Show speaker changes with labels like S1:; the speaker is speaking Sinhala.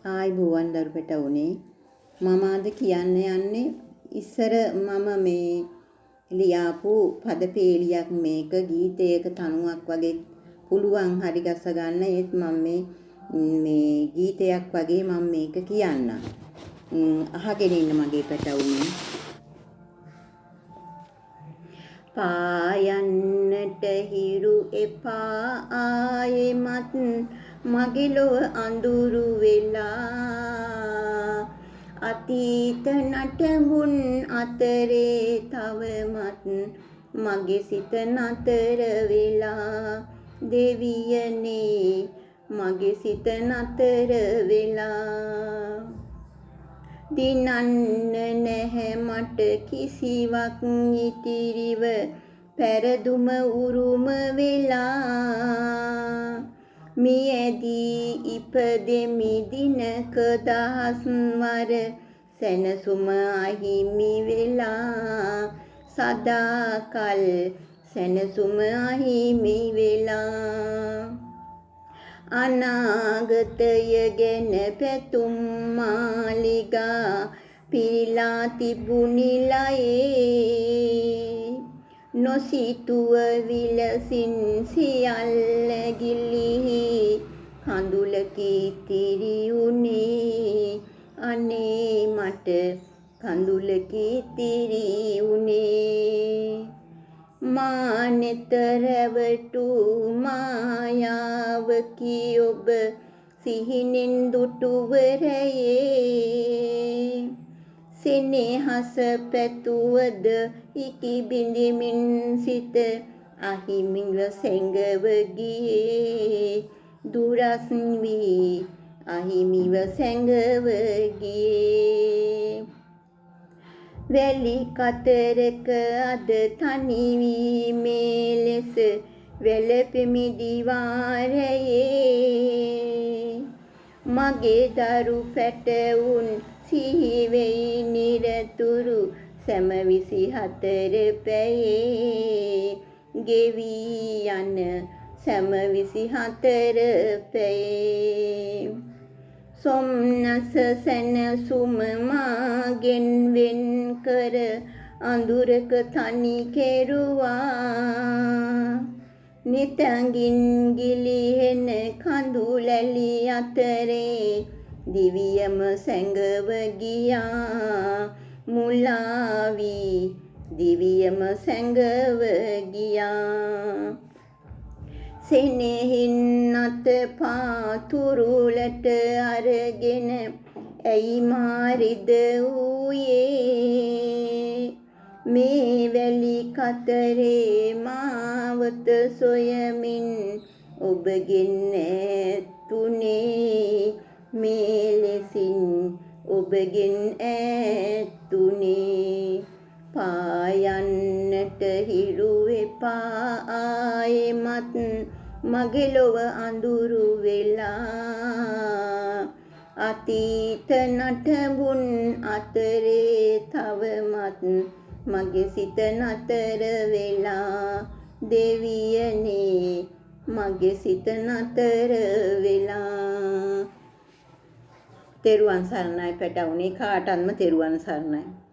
S1: ආයිබෝවන් දරුපට උනේ මම අද කියන්න යන්නේ ඉස්සර මම මේ ලියාපු පද පේලියක් මේක ගීතයක තනුවක් වගේ පුළුවන් හරි ගස ගන්න ඒත් මම මේ ගීතයක් වගේ මම මේක කියන්න අහගෙන ඉන්න මගේ පැටවුනේ පායන්නට හිරු එපා ආයෙමත් මගේ ලොව අඳුරු වෙලා අතීත නටඹුන් අතරේ තවමත් මගේ සිත නතර වෙලා දෙවියනේ මගේ සිත නතර වෙලා දිනන්න නැහැ මට කිසිවක් ඉතිරිව පෙරදුම උරුම වෙලා මියදී ඉපදෙමි දිනක දහස් වර සැනසුම අහිමි වෙලා සදාකල් සැනසුම අහිමි වෙලා අනාගතය ගැන පැතුම් මාලිගා පිරීලා තිබුණි ලයේ නොසිතුව විලසින් සියල්ල ගිලිහි කඳුලකි ඉතිරි උනේ අනේ මට කඳුලකි ඉතිරි උනේ මානෙත රැවටු මායාවකි ඔබ සිහිනෙන් දුටුවරයේ සෙනෙහස පැතුවද ඉකි බිඳිමින් සිත අහිමිව සැඟව ගියේ දුරස් වී අහිමිව සැඟව ගියේ වැලි කතරක අද තනි වීමේ ලෙස වැළපෙමි දිවාරයේ මගේ දරු පැටවුන් සිහි වෙයි නිරතුරු සැම 24 පැයේ ගෙවි යන සැම 24 පැයේ සොම්නස සැනසුම මාගෙන් වෙන් කර අඳුරක තනි කෙරුවා නිතංගින් ගිලිහෙන කඳුලැලි අතරේ දිවියම සැඟව ගියා මුලා වී දිවියම සැඟව ගියා සෙනෙහින් අත පාතුරුලට අරගෙන ඇයි මාරිද ඌයේ මේ වැලි කතරේ මාවත සොයමින් ඔබගෙන් ඈතුනේ මේ ලෙසින් ඔබගෙන් ඈතුනේ පායන්නට හිරු එපා ආයෙමත් මගේ ලොව අඳුරු වෙලා අතීත නටඹුන් අතරේ තවමත් මගේ සිත නතර වෙලා දෙවියනේ මගේ සිත නතර වෙලා තෙරුවන් සරණයි පැටවුනේ කාටත්ම තෙරුවන් සරණයි